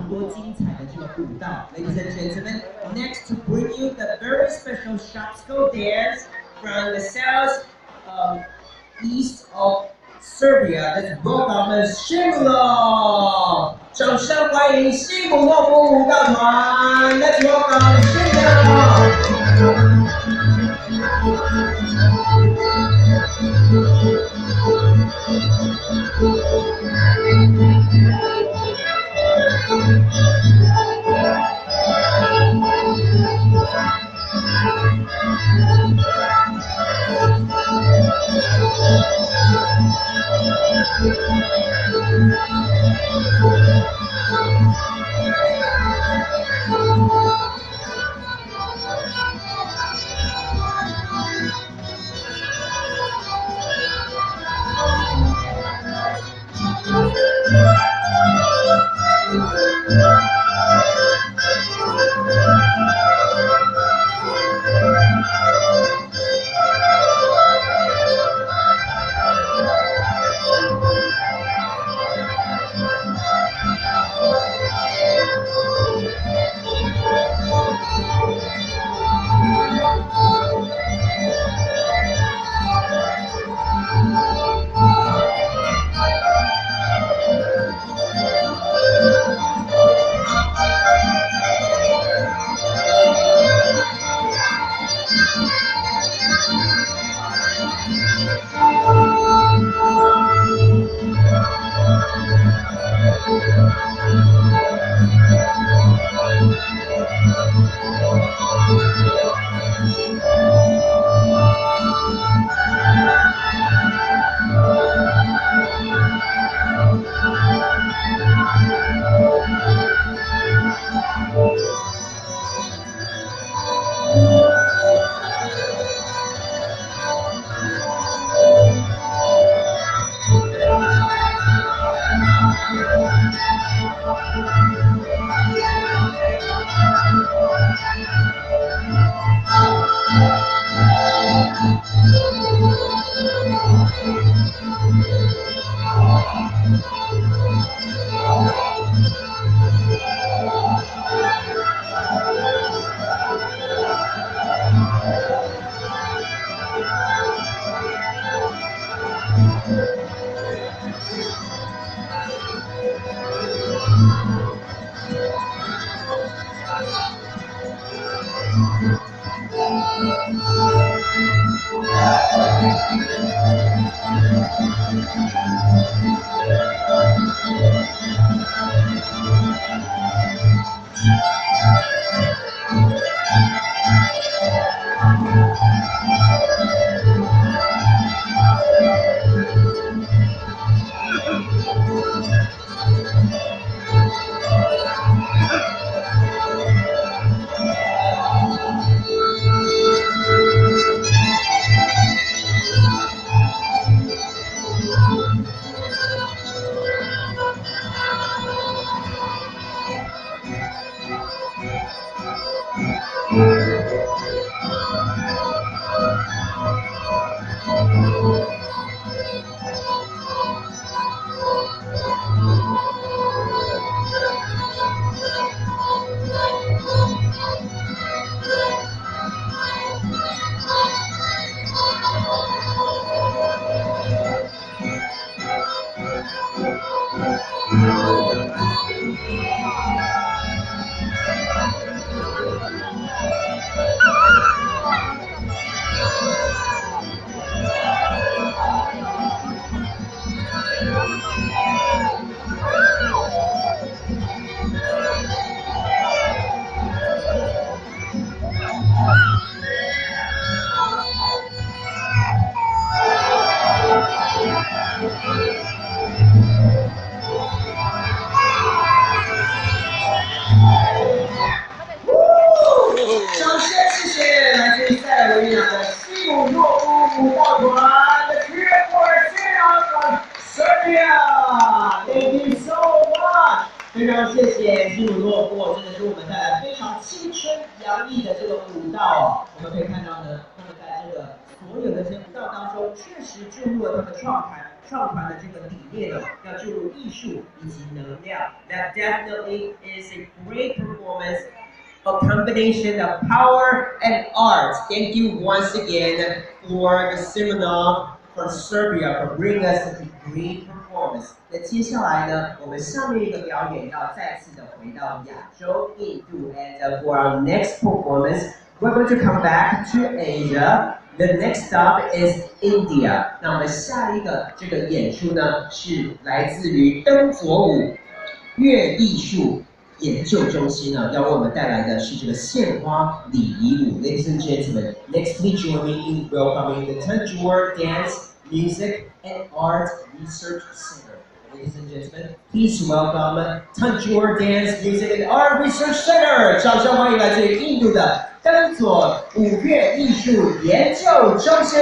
多精彩的这个舞蹈。Ladies and gentlemen, next to bring you the very special Shopsko dance from the south east of Serbia. Let's welcome 西姆诺，掌声欢迎西姆诺夫舞蹈团。Let's welcome 西姆诺。非常谢谢西姆诺夫，真的是我们带来非常青春洋溢的这个舞蹈哦。我们可以看到呢，他们在这个所有的这些舞蹈当中，确实注入了他们创创团的这个理念呢，要注入艺术以及能量。That definitely is a great performance. A combination of power and art. Thank you once again for the seminar for Serbia for bringing us such a great performance. 那接下来呢，我们下面一个表演要再次的回到亚洲印度 ，and for our next performance, we're going to come back to Asia. The next stop is India. 那我们下一个这个演出呢，是来自于灯佐舞乐艺术研究中心呢，要为我们带来的是这个献花礼仪舞。Ladies and gentlemen, next please join me in welcoming the Tanjore Dance, Music and Art Research Center. Ladies and gentlemen, please welcome Tanjore Dance, Music and Art Research Center. 掌声欢迎来自于印度的灯佐舞乐艺术研究中心。